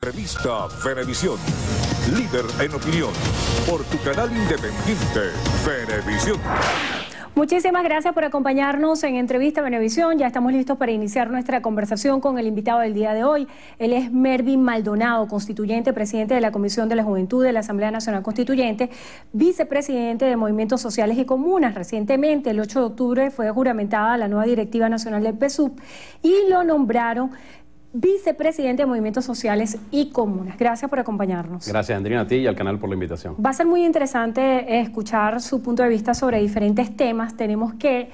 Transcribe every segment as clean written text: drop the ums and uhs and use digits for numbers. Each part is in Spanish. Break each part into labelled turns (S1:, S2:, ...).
S1: Revista Venevisión, líder en opinión, por tu canal independiente, Venevisión.
S2: Muchísimas gracias por acompañarnos en Entrevista Venevisión. Ya estamos listos para iniciar nuestra conversación con el invitado del día de hoy. Él es Mervin Maldonado, constituyente, presidente de la Comisión de la Juventud de la Asamblea Nacional Constituyente, vicepresidente de Movimientos Sociales y Comunas. Recientemente, el 8 de octubre, fue juramentada la nueva directiva nacional del PSUV y lo nombraron vicepresidente de Movimientos Sociales y Comunas. Gracias por acompañarnos.
S3: Gracias, Andrina, a ti y al canal por la invitación.
S2: Va a ser muy interesante escuchar su punto de vista sobre diferentes temas. Tenemos que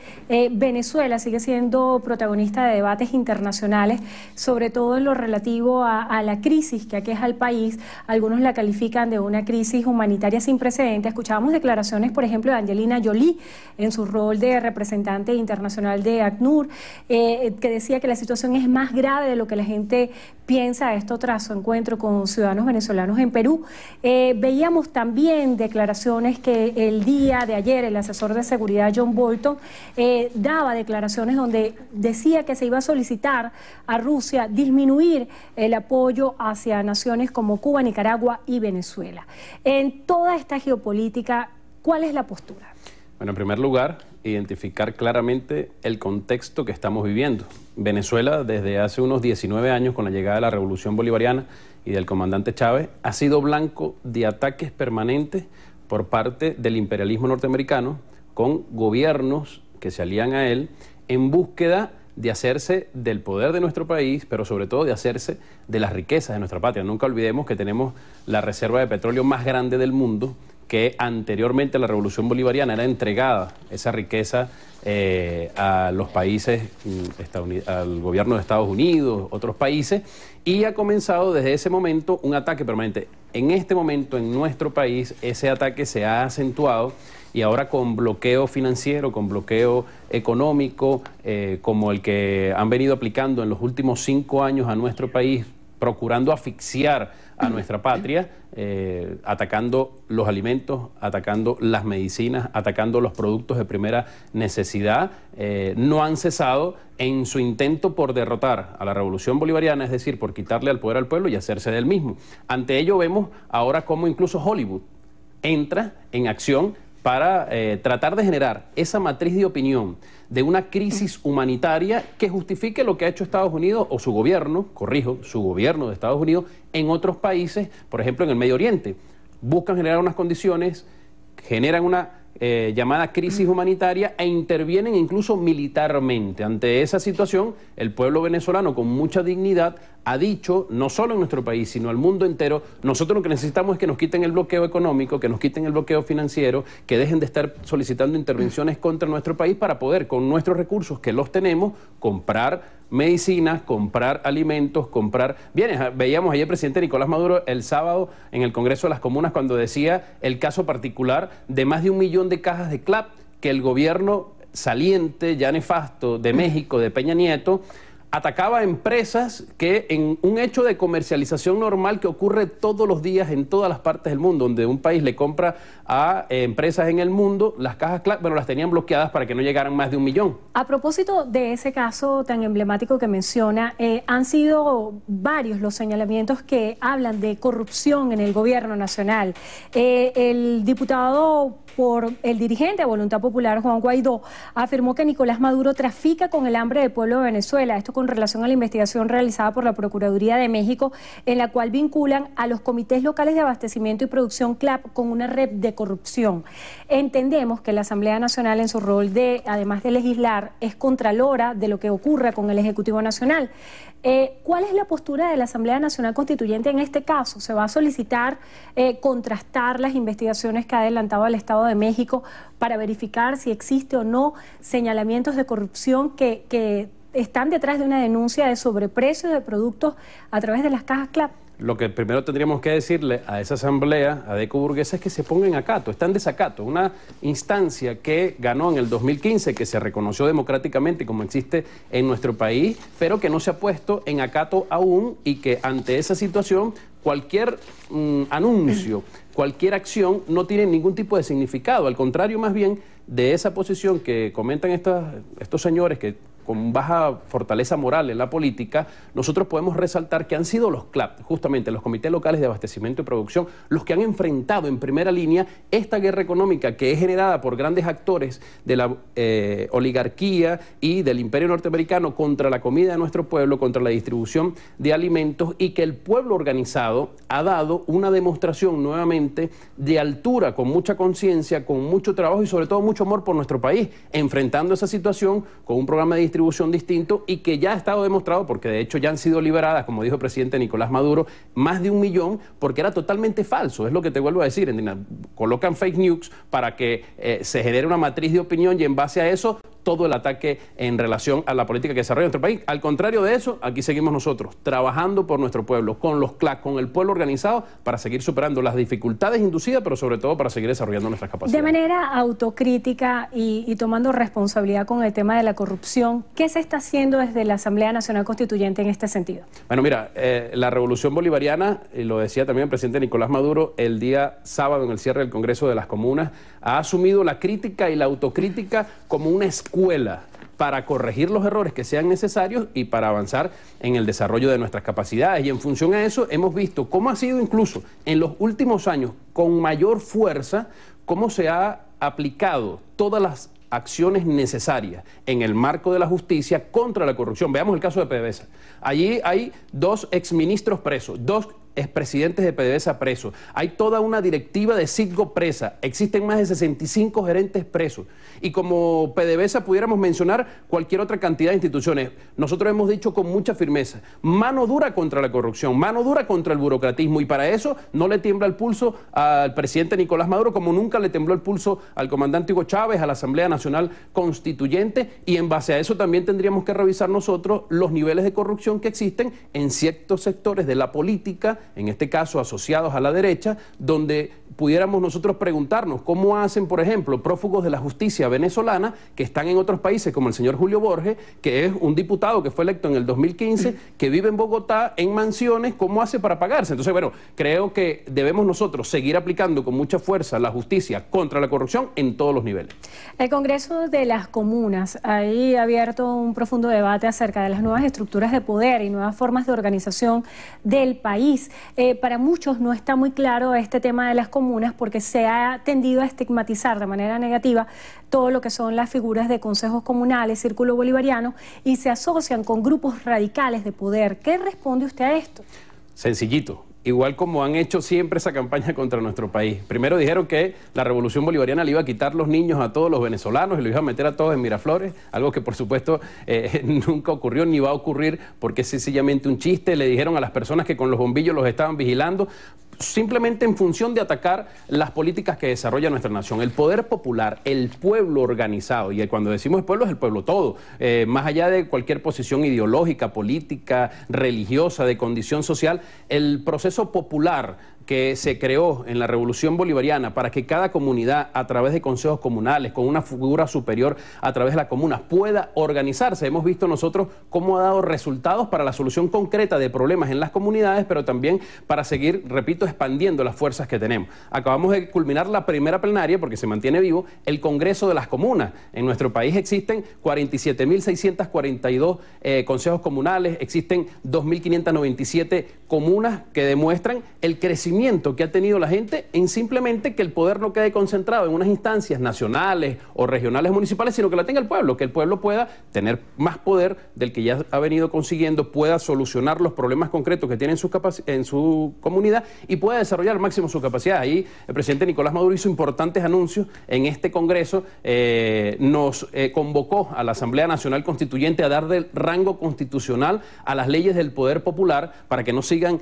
S2: Venezuela sigue siendo protagonista de debates internacionales, sobre todo en lo relativo a la crisis que aqueja al país. Algunos la califican de una crisis humanitaria sin precedentes. Escuchábamos declaraciones, por ejemplo, de Angelina Jolie en su rol de representante internacional de ACNUR, que decía que la situación es más grave de lo que la gente piensa, esto tras su encuentro con ciudadanos venezolanos en Perú. Veíamos también declaraciones que el día de ayer el asesor de seguridad John Bolton daba declaraciones donde decía que se iba a solicitar a Rusia disminuir el apoyo hacia naciones como Cuba, Nicaragua y Venezuela. En toda esta geopolítica, ¿cuál es la postura?
S3: Bueno, en primer lugar, identificar claramente el contexto que estamos viviendo. Venezuela, desde hace unos 19 años, con la llegada de la Revolución Bolivariana y del comandante Chávez, ha sido blanco de ataques permanentes por parte del imperialismo norteamericano, con gobiernos que se alían a él en búsqueda de hacerse del poder de nuestro país, pero sobre todo de hacerse de las riquezas de nuestra patria. Nunca olvidemos que tenemos la reserva de petróleo más grande del mundo, que anteriormente a la Revolución Bolivariana era entregada esa riqueza a los países, al gobierno de Estados Unidos, otros países, y ha comenzado desde ese momento un ataque permanente. En este momento, en nuestro país, ese ataque se ha acentuado y ahora con bloqueo financiero, con bloqueo económico, como el que han venido aplicando en los últimos 5 años a nuestro país, procurando asfixiar a nuestra patria, atacando los alimentos, atacando las medicinas, atacando los productos de primera necesidad, no han cesado en su intento por derrotar a la Revolución Bolivariana, es decir, por quitarle al poder al pueblo y hacerse del mismo. Ante ello vemos ahora cómo incluso Hollywood entra en acción para tratar de generar esa matriz de opinión de una crisis humanitaria que justifique lo que ha hecho Estados Unidos o su gobierno, corrijo, su gobierno de Estados Unidos en otros países, por ejemplo en el Medio Oriente. Buscan generar unas condiciones, generan una llamada crisis humanitaria e intervienen incluso militarmente. Ante esa situación, el pueblo venezolano con mucha dignidad ha dicho, no solo en nuestro país, sino al mundo entero, nosotros lo que necesitamos es que nos quiten el bloqueo económico, que nos quiten el bloqueo financiero, que dejen de estar solicitando intervenciones contra nuestro país para poder, con nuestros recursos que los tenemos, comprar medicinas, comprar alimentos, comprar bienes. Veíamos ayer al presidente Nicolás Maduro el sábado en el Congreso de las Comunas cuando decía el caso particular de más de 1 millón de cajas de CLAP que el gobierno saliente, ya nefasto, de México, de Peña Nieto, atacaba a empresas que en un hecho de comercialización normal que ocurre todos los días en todas las partes del mundo, donde un país le compra a empresas en el mundo, las cajas CLAP, bueno, las tenían bloqueadas para que no llegaran más de 1 millón.
S2: A propósito de ese caso tan emblemático que menciona, han sido varios los señalamientos que hablan de corrupción en el gobierno nacional. El diputado por el dirigente de Voluntad Popular, Juan Guaidó, afirmó que Nicolás Maduro trafica con el hambre del pueblo de Venezuela. Esto con relación a la investigación realizada por la Procuraduría de México, en la cual vinculan a los comités locales de abastecimiento y producción CLAP con una red de corrupción. Entendemos que la Asamblea Nacional, en su rol de, además de legislar, es contralora de lo que ocurra con el Ejecutivo Nacional. ¿Cuál es la postura de la Asamblea Nacional Constituyente en este caso? ¿Se va a solicitar contrastar las investigaciones que ha adelantado el Estado de México para verificar si existe o no señalamientos de corrupción que están detrás de una denuncia de sobreprecio de productos a través de las cajas CLAP?
S3: Lo que primero tendríamos que decirle a esa asamblea, a Deco Burguesa, es que se ponga en acato, está en desacato. Una instancia que ganó en el 2015, que se reconoció democráticamente como existe en nuestro país, pero que no se ha puesto en acato aún y que ante esa situación cualquier anuncio, cualquier acción no tiene ningún tipo de significado. Al contrario, más bien, de esa posición que comentan estos señores que con baja fortaleza moral en la política, nosotros podemos resaltar que han sido los CLAP, justamente los comités locales de abastecimiento y producción, los que han enfrentado en primera línea esta guerra económica que es generada por grandes actores de la oligarquía y del imperio norteamericano contra la comida de nuestro pueblo, contra la distribución de alimentos, y que el pueblo organizado ha dado una demostración nuevamente de altura, con mucha conciencia, con mucho trabajo y sobre todo mucho amor por nuestro país, enfrentando esa situación con un programa de distribución distinto y que ya ha estado demostrado, porque de hecho ya han sido liberadas, como dijo el presidente Nicolás Maduro, más de 1 millón, porque era totalmente falso. Es lo que te vuelvo a decir, colocan fake news para que se genere una matriz de opinión y en base a eso todo el ataque en relación a la política que desarrolla nuestro país. Al contrario de eso, aquí seguimos nosotros, trabajando por nuestro pueblo, con los CLAC, con el pueblo organizado, para seguir superando las dificultades inducidas, pero sobre todo para seguir desarrollando nuestras capacidades.
S2: De manera autocrítica y tomando responsabilidad con el tema de la corrupción, ¿qué se está haciendo desde la Asamblea Nacional Constituyente en este sentido?
S3: Bueno, mira, la revolución bolivariana, y lo decía también el presidente Nicolás Maduro el día sábado en el cierre del Congreso de las Comunas, ha asumido la crítica y la autocrítica como una escuela para corregir los errores que sean necesarios y para avanzar en el desarrollo de nuestras capacidades. Y en función a eso hemos visto cómo ha sido incluso en los últimos años con mayor fuerza, cómo se ha aplicado todas las acciones necesarias en el marco de la justicia contra la corrupción. Veamos el caso de PDVSA. Allí hay 2 exministros presos, 2 expresidentes de PDVSA presos, hay toda una directiva de Citgo presa, existen más de 65 gerentes presos, y como PDVSA pudiéramos mencionar cualquier otra cantidad de instituciones. Nosotros hemos dicho con mucha firmeza, mano dura contra la corrupción, mano dura contra el burocratismo, y para eso no le tiembla el pulso al presidente Nicolás Maduro, como nunca le tembló el pulso al comandante Hugo Chávez, a la Asamblea Nacional Constituyente, y en base a eso también tendríamos que revisar nosotros los niveles de corrupción que existen en ciertos sectores de la política, en este caso asociados a la derecha, donde pudiéramos nosotros preguntarnos cómo hacen, por ejemplo, prófugos de la justicia venezolana que están en otros países, como el señor Julio Borges, que es un diputado que fue electo en el 2015, que vive en Bogotá en mansiones, ¿cómo hace para pagarse? Entonces, bueno, creo que debemos nosotros seguir aplicando con mucha fuerza la justicia contra la corrupción en todos los niveles.
S2: El Congreso de las Comunas ha abierto un profundo debate acerca de las nuevas estructuras de poder y nuevas formas de organización del país. Para muchos no está muy claro este tema de las comunas porque se ha tendido a estigmatizar de manera negativa todo lo que son las figuras de consejos comunales, círculo bolivariano, y se asocian con grupos radicales de poder. ¿Qué responde usted a esto?
S3: Sencillito. Igual como han hecho siempre esa campaña contra nuestro país. Primero dijeron que la revolución bolivariana le iba a quitar los niños a todos los venezolanos y los iba a meter a todos en Miraflores, algo que por supuesto nunca ocurrió ni va a ocurrir porque es sencillamente un chiste. Le dijeron a las personas que con los bombillos los estaban vigilando, simplemente en función de atacar las políticas que desarrolla nuestra nación. El poder popular, el pueblo organizado, y cuando decimos el pueblo es el pueblo todo, más allá de cualquier posición ideológica, política, religiosa, de condición social, el proceso popular que se creó en la Revolución Bolivariana para que cada comunidad, a través de consejos comunales, con una figura superior a través de las comunas, pueda organizarse. Hemos visto nosotros cómo ha dado resultados para la solución concreta de problemas en las comunidades, pero también para seguir, repito, expandiendo las fuerzas que tenemos. Acabamos de culminar la primera plenaria, porque se mantiene vivo, el Congreso de las Comunas. En nuestro país existen 47.642 consejos comunales, existen 2.597 comunas que demuestran el crecimiento que ha tenido la gente en simplemente que el poder no quede concentrado en unas instancias nacionales o regionales municipales, sino que la tenga el pueblo, que el pueblo pueda tener más poder del que ya ha venido consiguiendo, pueda solucionar los problemas concretos que tiene en su comunidad y pueda desarrollar al máximo su capacidad. Ahí el presidente Nicolás Maduro hizo importantes anuncios en este Congreso, nos convocó a la Asamblea Nacional Constituyente a dar del rango constitucional a las leyes del poder popular para que no sigan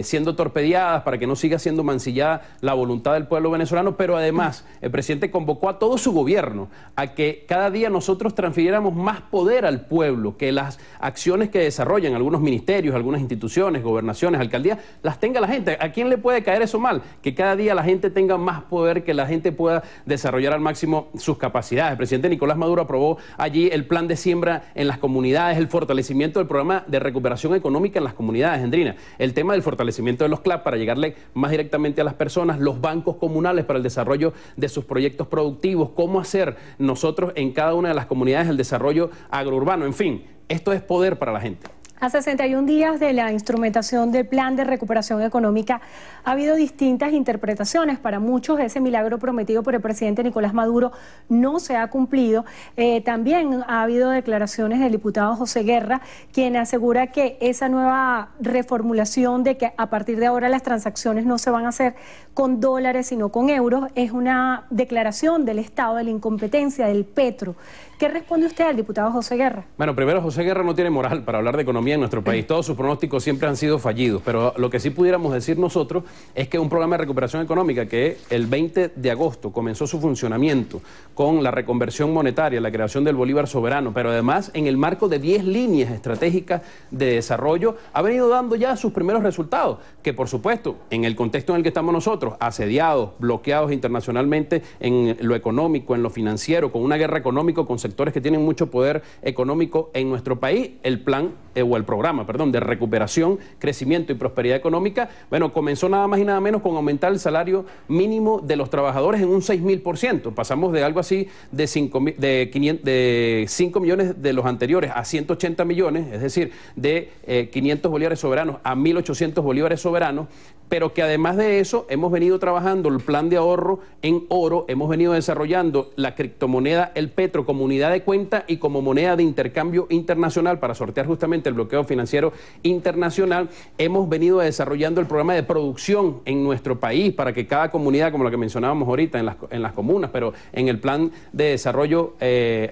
S3: siendo torpedeadas, para que no siga siendo mancillada la voluntad del pueblo venezolano, pero además el presidente convocó a todo su gobierno a que cada día nosotros transfiriéramos más poder al pueblo, que las acciones que desarrollan algunos ministerios, algunas instituciones, gobernaciones, alcaldías, las tenga la gente. ¿A quién le puede caer eso mal? Que cada día la gente tenga más poder, que la gente pueda desarrollar al máximo sus capacidades. El presidente Nicolás Maduro aprobó allí el plan de siembra en las comunidades, el fortalecimiento del programa de recuperación económica en las comunidades, Endrina, el tema del fortalecimiento de los CLAP para llegarle llegarle más directamente a las personas, los bancos comunales para el desarrollo de sus proyectos productivos, cómo hacer nosotros en cada una de las comunidades el desarrollo agrourbano, en fin, esto es poder para la gente.
S2: A 61 días de la instrumentación del Plan de Recuperación Económica, ha habido distintas interpretaciones. Para muchos, ese milagro prometido por el presidente Nicolás Maduro no se ha cumplido. También ha habido declaraciones del diputado José Guerra, quien asegura que esa nueva reformulación de que a partir de ahora las transacciones no se van a hacer con dólares, sino con euros, es una declaración del Estado de la incompetencia del Petro. ¿Qué responde usted al diputado José Guerra?
S3: Bueno, primero, José Guerra no tiene moral para hablar de economía en nuestro país. Todos sus pronósticos siempre han sido fallidos, pero lo que sí pudiéramos decir nosotros es que un programa de recuperación económica que el 20 de agosto comenzó su funcionamiento con la reconversión monetaria, la creación del Bolívar soberano, pero además en el marco de 10 líneas estratégicas de desarrollo, ha venido dando ya sus primeros resultados, que por supuesto, en el contexto en el que estamos nosotros, asediados, bloqueados internacionalmente en lo económico, en lo financiero, con una guerra económica, con sectores que tienen mucho poder económico en nuestro país, el plan o el programa, perdón, de recuperación, crecimiento y prosperidad económica, bueno, comenzó nada más y nada menos con aumentar el salario mínimo de los trabajadores en un 6.000%. Pasamos de algo así de 5 millones de los anteriores a 180 millones, es decir, de 500 bolívares soberanos a 1.800 bolívares soberanos, pero que además de eso hemos venido trabajando el plan de ahorro en oro, hemos venido desarrollando la criptomoneda, el Petro, como unidad de cuenta y como moneda de intercambio internacional para sortear justamente el bloqueo financiero internacional. Hemos venido desarrollando el programa de producción en nuestro país para que cada comunidad, como la que mencionábamos ahorita en las comunas, pero en el plan de desarrollo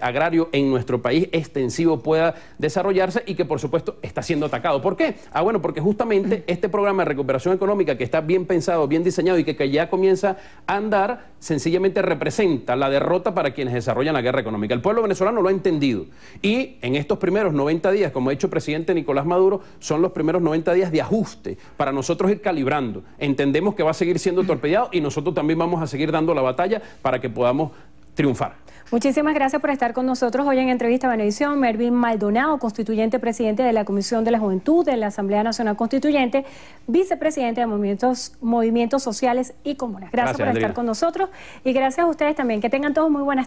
S3: agrario en nuestro país extensivo pueda desarrollarse y que por supuesto está siendo atacado. ¿Por qué? Bueno, porque justamente este programa de recuperación económica que está bien pensado, bien diseñado y que ya comienza a andar, sencillamente representa la derrota para quienes desarrollan la guerra económica. El pueblo venezolano lo ha entendido y en estos primeros 90 días, como ha dicho el presidente Nicolás Maduro, son los primeros 90 días de ajuste para nosotros ir calibrando. Entendemos que va a seguir siendo torpedeado y nosotros también vamos a seguir dando la batalla para que podamos triunfar.
S2: Muchísimas gracias por estar con nosotros hoy en Entrevista Venevisión. Mervin Maldonado, constituyente presidente de la Comisión de la Juventud de la Asamblea Nacional Constituyente, vicepresidente de Movimientos Sociales y Comunas. Gracias por estar con nosotros y gracias a ustedes también. Que tengan todos muy buenas tardes.